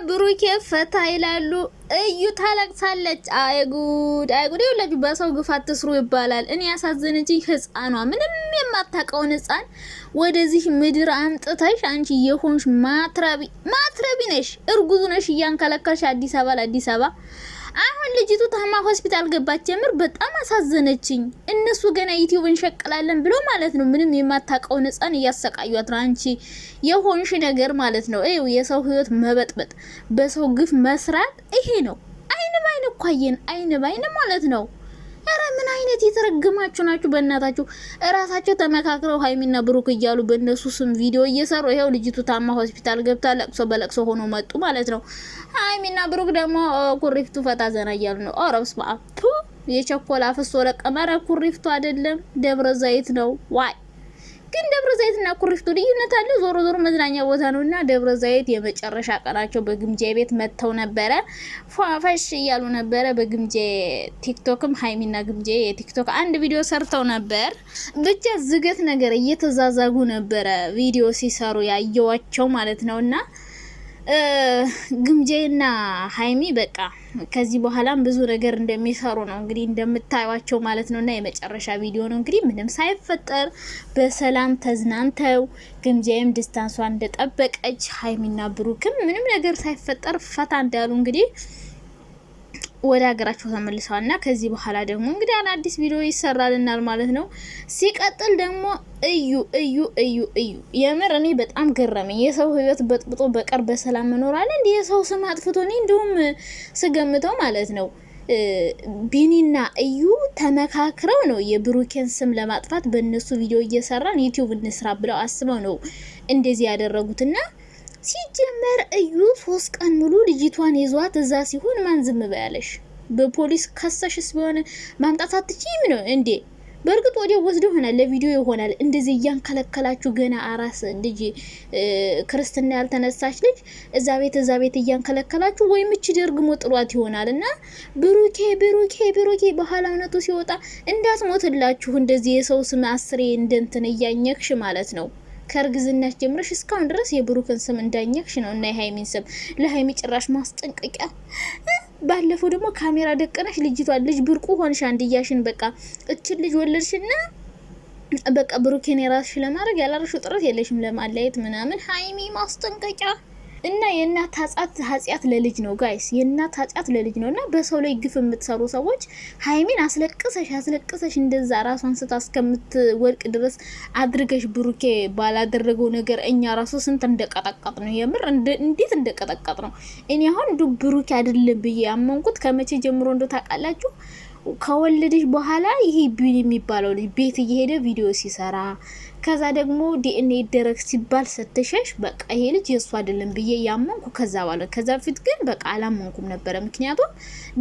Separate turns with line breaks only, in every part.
ብሩኬ ፈታ ይላሉ። እዩ ታለቅሳለች። አይጉድ አይጉድ! ይኸውላችሁ በሰው ግፍ አትስሩ ይባላል። እኔ ያሳዘነችኝ ህፃኗ ምንም የማታውቀውን ህፃን ወደዚህ ምድር አምጥተሽ አንቺ የሆንሽ ማትረቢ ነሽ፣ እርጉዝ ነሽ እያንከለከልሽ አዲስ አበባ ለአዲስ አበባ። አሁን ልጅቱ ታማ ሆስፒታል ገባች። ጀምር በጣም አሳዘነችኝ። እነሱ ገና ዩቲዩብ እንሸቅላለን ብሎ ማለት ነው ምንም የማታውቀውን ህፃን እያሰቃዩት ነው። አንቺ የሆንሽ ነገር ማለት ነው ይኸው የሰው ህይወት መበጥበጥ፣ በሰው ግፍ መስራት ይሄ ነው። አይን ባይን እኮ አየን፣ አይን ባይን ማለት ነው። አረ ምን አይነት የተረገማችሁ ናችሁ በእናታችሁ። እራሳቸው ተመካክረው ሀይሚና ብሩክ እያሉ በእነሱ ስም ቪዲዮ እየሰሩ ይሄው ልጅቱ ታማ ሆስፒታል ገብታ ለቅሶ በለቅሶ ሆኖ መጡ ማለት ነው። ሀይሚና ብሩክ ደግሞ ኩሪፍቱ ፈታ ዘና እያሉ ነው። ኧረ በስመ አብ! የቸኮላ ፍሶ ለቀመረ ኩሪፍቱ አይደለም ደብረ ዘይት ነው። ዋይ ግን ደብረ ዘይትና ኩሪፍቱ ልዩነት አለ። ዞሮ ዞሮ መዝናኛ ቦታ ነውና ደብረ ዘይት የመጨረሻ ቀናቸው በግምጄ ቤት መተው ነበረ። ፏፈሽ እያሉ ነበረ በግምጄ ቲክቶክም ሀይሚና ግምጄ የቲክቶክ አንድ ቪዲዮ ሰርተው ነበር። ብቻ ዝገት ነገር እየተዛዛጉ ነበረ ቪዲዮ ሲሰሩ ያየዋቸው ማለት ነውና ግምጄና ሀይሚ በቃ ከዚህ በኋላም ብዙ ነገር እንደሚሰሩ ነው እንግዲህ እንደምታዩዋቸው ማለት ነውና የመጨረሻ ቪዲዮ ነው እንግዲህ ምንም ሳይፈጠር በሰላም ተዝናንተው ግምጄም ዲስታንሷን እንደጠበቀች ሀይሚና ብሩክም ምንም ነገር ሳይፈጠር ፈታ እንዳሉ እንግዲህ ወደ ሀገራቸው ተመልሰዋልና ከዚህ በኋላ ደግሞ እንግዲህ አዲስ ቪዲዮ ይሰራልናል ማለት ነው። ሲቀጥል ደግሞ እዩ የምር እኔ በጣም ገረመኝ። የሰው ህይወት በጥብጦ በቀር በሰላም መኖር አለ እንዴ? የሰው ስም አጥፍቶ እኔ እንደውም ስገምተው ማለት ነው ቢኒና እዩ ተመካክረው ነው የብሩኬን ስም ለማጥፋት በእነሱ ቪዲዮ እየሰራን ዩቲዩብ እንስራ ብለው አስበው ነው እንደዚህ ያደረጉትና ሲጀመር እዩ 3 ቀን ሙሉ ልጅቷን ይዟት እዛ ሲሆን ማን ዝም በያለሽ? በፖሊስ ከሰሽስ ቢሆን ማምጣት አትችይም ነው እንዴ? በእርግጥ ወዲያው ወስዶ ይሆናል ለቪዲዮ ይሆናል። እንደዚህ እያንከለከላችሁ ገና አራስ ልጅ ክርስትና ያልተነሳች ልጅ እዛ ቤት እያንከለከላችሁ ወይም እቺ ደግሞ ጥሏት ይሆናልና ብሩኬ በኋላውነቱ ሲወጣ እንዳትሞትላችሁ እንደዚህ የሰው ስም አስሬ እንደንትን እያኘክሽ ማለት ነው። ከርግዝናሽ ጀምረሽ እስካሁን ድረስ የብሩክን ስም እንዳኘክሽ ነው እና የሀይሚን ስም ለሀይሚ ጭራሽ ማስጠንቀቂያ። ባለፈው ደግሞ ካሜራ ደቀነሽ ልጅቷን ልጅ ብርቁ ሆንሽ አንድያሽን በቃ እችን ልጅ ወለድሽና በቃ ብሩክን የራስሽ ለማድረግ ያላረሽው ጥረት የለሽም ለማለየት ምናምን ሀይሚ ማስጠንቀቂያ። እና የእናት ኃጢአት ለልጅ ነው ጋይስ፣ የእናት ኃጢአት ለልጅ ነው። እና በሰው ላይ ግፍ የምትሰሩ ሰዎች ሀይሚን አስለቅሰሽ እንደዛ ራሷን ስታ እስከምትወድቅ ድረስ አድርገሽ ብሩኬ ባላደረገው ነገር እኛ ራሱ ስንት እንደቀጠቀጥ ነው። የምር እንዴት እንደቀጠቀጥ ነው። እኔ አሁን ብሩኬ አይደለም ብዬ ያመንኩት ከመቼ ጀምሮ እንደው ታውቃላችሁ? ከወለደሽ በኋላ ይሄ ቢኒ የሚባለው ልጅ ቤት እየሄደ ቪዲዮ ሲሰራ ከዛ ደግሞ ዲኤንኤ ይደረግ ሲባል ስትሸሽ በቃ ይሄ ልጅ የሱ አይደለም ብዬ ያመንኩ። ከዛ ፊት ግን በቃ አላመንኩም ነበረ። ምክንያቱም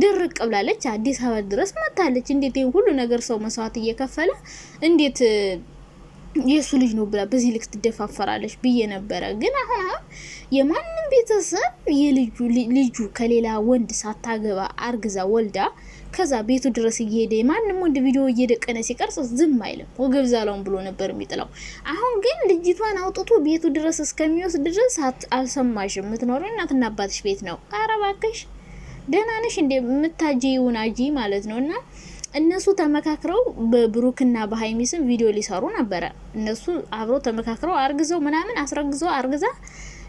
ድርቅ ብላለች፣ አዲስ አበባ ድረስ መታለች። እንዴት ይሄን ሁሉ ነገር ሰው መስዋዕት እየከፈለ እንዴት የሱ ልጅ ነው ብላ በዚህ ልክ ትደፋፈራለች ብዬ ነበረ። ግን አሁን የማንም ቤተሰብ ልጁ ከሌላ ወንድ ሳታገባ አርግዛ ወልዳ ከዛ ቤቱ ድረስ እየሄደ ማንም ወንድ ቪዲዮ እየደቀነ ሲቀርጽ ዝም አይልም። ወገብ ዛላውን ብሎ ነበር የሚጥለው። አሁን ግን ልጅቷን አውጥቶ ቤቱ ድረስ እስከሚወስድ ድረስ አልሰማሽም። የምትኖረው እናትና አባትሽ ቤት ነው። ኧረ እባክሽ ደህና ነሽ እንደ የምታጂውን አጂ ማለት ነውና እነሱ ተመካክረው በብሩክና በሀይሚ ስም ቪዲዮ ሊሰሩ ነበረ። እነሱ አብረው ተመካክረው አርግዘው ምናምን አስረግዘው አርግዛ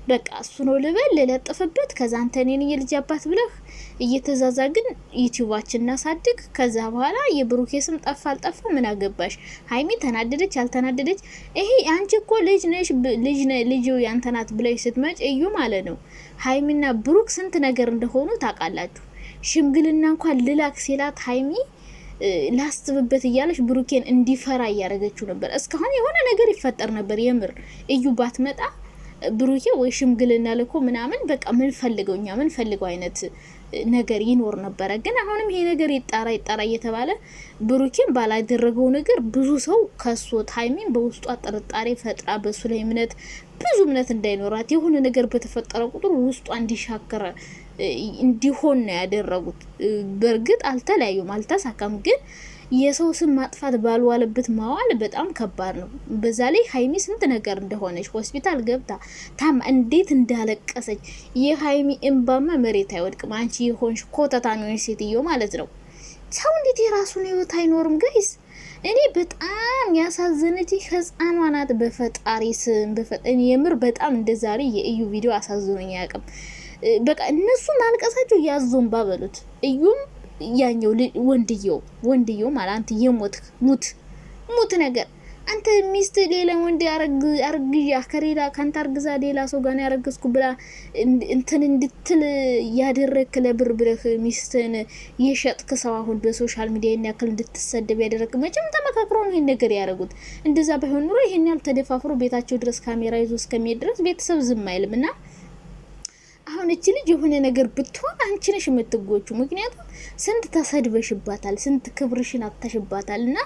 በቃ እሱ ነው ልበል ለለጥፍበት። ከዛ አንተ እኔን የልጅ አባት ብለህ እየተዛዛግን ዩቲዩባችን እናሳድግ። ከዛ በኋላ የብሩኬ ስም ጠፋ አልጠፋ ምን አገባሽ? ሀይሚ ተናደደች አልተናደደች ይሄ አንቺ እኮ ልጅ ነሽ ልጅ ያንተ ናት ብለሽ ስትመጭ እዩ ማለት ነው። ሀይሚና ብሩክ ስንት ነገር እንደሆኑ ታውቃላችሁ። ሽምግልና እንኳን ልላክ ሲላት ሀይሚ ላስብበት እያለች ብሩኬን እንዲፈራ እያደረገችው ነበር። እስካሁን የሆነ ነገር ይፈጠር ነበር የምር እዩ ባትመጣ ብሩኬ ወይ ሽምግልና ልኮ ምናምን በቃ ምን ፈልገው አይነት ነገር ይኖር ነበረ። ግን አሁንም ይሄ ነገር ይጣራ እየተባለ ብሩኬን ባላደረገው ነገር ብዙ ሰው ከሶት ሀይሚን በውስጧ ጥርጣሬ ፈጥራ በሱ ላይ ብዙ እምነት እንዳይኖራት የሆነ ነገር በተፈጠረ ቁጥር ውስጧ እንዲሻከረ እንዲሆን ነው ያደረጉት። በእርግጥ አልተለያዩም፣ አልተሳካም። ግን የሰው ስም ማጥፋት ባልዋለበት ማዋል በጣም ከባድ ነው። በዛ ላይ ሀይሚ ስንት ነገር እንደሆነች ሆስፒታል ገብታ ታማ እንዴት እንዳለቀሰች የሀይሚ እንባማ መሬት አይወድቅም። አንቺ የሆንሽ ኮተታ ነው ሴትዮ ማለት ነው። ሰው እንዴት የራሱን ህይወት አይኖርም ጋይስ? እኔ በጣም ያሳዘነች ህፃኗ ናት። በፈጣሪ ስም በፈጣሪ የምር በጣም እንደዛሬ የእዩ ቪዲዮ አሳዝኖኝ አያውቅም። በቃ እነሱ ማልቀሳቸው ያዞን ባበሉት እዩም ያኛው ወንድየው ማለት አንተ የሞት ሙት ነገር አንተ ሚስት ሌላ ወንድ አርግዣ ከሌላ ካንተ አርግዛ ሌላ ሰው ጋር ያረገዝኩ ብላ እንትን እንድትል ያደረክ ለብር ብለህ ሚስትን የሸጥክ ሰው አሁን በሶሻል ሚዲያ ያክል እንድትሰደብ ያደረክ መቼም ተመካክረው ነው ይሄን ነገር ያደረጉት። እንደዛ ባይሆን ኑሮ ይሄን ያህል ተደፋፍሮ ቤታቸው ድረስ ካሜራ ይዞ እስከሚሄድ ድረስ ቤተሰብ ዝም አይልምና አሁን እቺ ልጅ የሆነ ነገር ብትሆን አንቺ ነሽ የምትጎቹ። ምክንያቱም ስንት ተሰድበሽባታል፣ ስንት ክብርሽን አጥተሽባታልና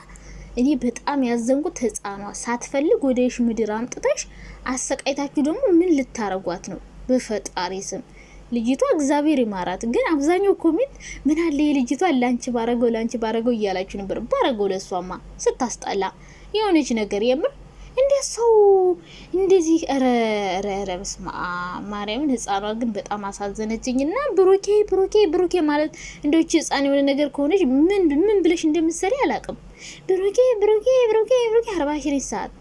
እኔ በጣም ያዘንኩት ህፃኗ ሳትፈልግ ወደሽ ምድር አምጥተሽ አሰቃይታችሁ ደግሞ ምን ልታረጓት ነው? በፈጣሪ ስም ልጅቷ እግዚአብሔር ይማራት። ግን አብዛኛው ኮሜንት ምን አለ የልጅቷ ላንቺ ባረገው እያላችሁ ነበር። ባረገው ለሷማ ስታስጠላ የሆነች ነገር የምር እንደ ሰው እንደዚህ ረ በስማ ማርያምን ህፃኗ ግን በጣም አሳዘነችኝና ብሩኬ ማለት እንደውች ህፃን የሆነ ነገር ከሆነች ምን ብለሽ እንደምትሰሪ አላቅም። ብሩኬ 40 ሰዓት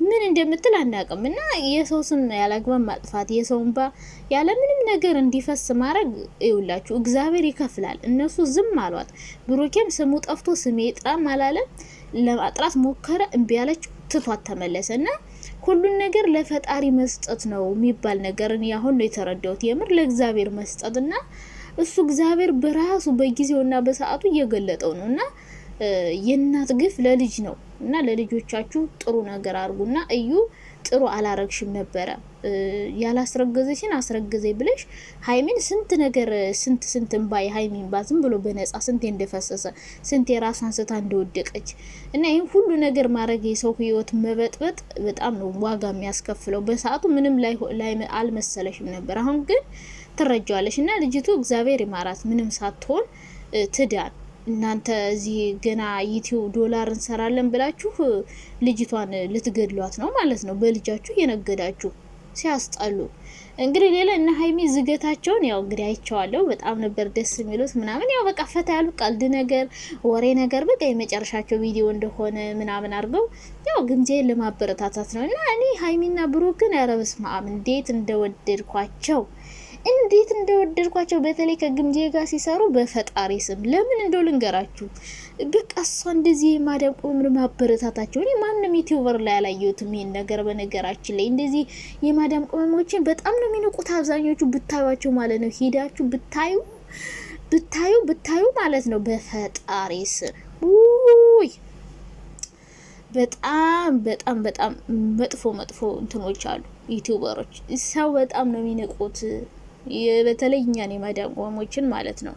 ምን እንደምትል አናቅም። እና የሰው ስም ያላግባብ ማጥፋት የሰው እንባ ያለ ምንም ነገር እንዲፈስ ማድረግ ይውላችሁ እግዚአብሔር ይከፍላል። እነሱ ዝም አሏት። ብሩኬም ስሙ ጠፍቶ ስሜ ጥራም አላለም። ለማጥራት ሞከረ እምቢ ያለችው ትቷት ተመለሰና ሁሉን ነገር ለፈጣሪ መስጠት ነው የሚባል ነገርን ያሁን ነው የተረዳሁት። የምር ለእግዚአብሔር መስጠትና እሱ እግዚአብሔር በራሱ በጊዜውና በሰዓቱ እየገለጠው ነውና የእናት ግፍ ለልጅ ነው እና ለልጆቻችሁ ጥሩ ነገር አርጉና እዩ ጥሩ አላረግሽም ነበረ ያላስረገዘሽን አስረገዘኝ ብለሽ ሀይሚን ስንት ነገር ስንት እንባይ ሀይሚን ባዝም ብሎ በነጻ ስንት እንደፈሰሰ ስንት የራሷን ስታ እንደወደቀች እና ይሄን ሁሉ ነገር ማድረግ የሰው ህይወት መበጥበጥ በጣም ነው ዋጋ የሚያስከፍለው። በሰዓቱ ምንም ላይ አልመሰለሽም ነበር። አሁን ግን ትረጃለሽ እና ልጅቱ እግዚአብሔር ይማራት ምንም ሳትሆን ትዳን። እናንተ እዚህ ገና ዩቲዩብ ዶላር እንሰራለን ብላችሁ ልጅቷን ልትገድሏት ነው ማለት ነው። በልጃችሁ የነገዳችሁ ሲያስጣሉ። እንግዲህ ሌላ እና ሀይሚ ዝገታቸውን ያው እንግዲህ አይቻለሁ። በጣም ነበር ደስ የሚሉት ምናምን ያው በቃ ፈታ ያሉ ቀልድ ነገር ወሬ ነገር በቃ የመጨረሻቸው ቪዲዮ እንደሆነ ምናምን አድርገው ያው ግምጄን ለማበረታታት ነው። እና እኔ ሀይሚና ብሩክን ኧረ በስመ አብ እንዴት እንደወደድኳቸው በተለይ ከግምጄ ጋር ሲሰሩ በፈጣሪ ስም ለምን እንደው ልንገራችሁ። በቃ እሷ እንደዚህ ማዳም ቆምር ማበረታታቸው እኔ ማንንም ዩቲዩበር ላይ አላየሁትም ይሄን ነገር። በነገራችን ላይ እንደዚህ የማዳም ቆሞችን በጣም ነው የሚንቁት አብዛኞቹ ብታዩቸው ማለት ነው። ሄዳችሁ ብታዩ ማለት ነው በፈጣሪ ስም ውይ በጣም መጥፎ እንትኖች አሉ ዩቲዩበሮች። ሰው በጣም ነው የሚንቁት። በተለይ እኛን የማዳም ቆሞችን ማለት ነው።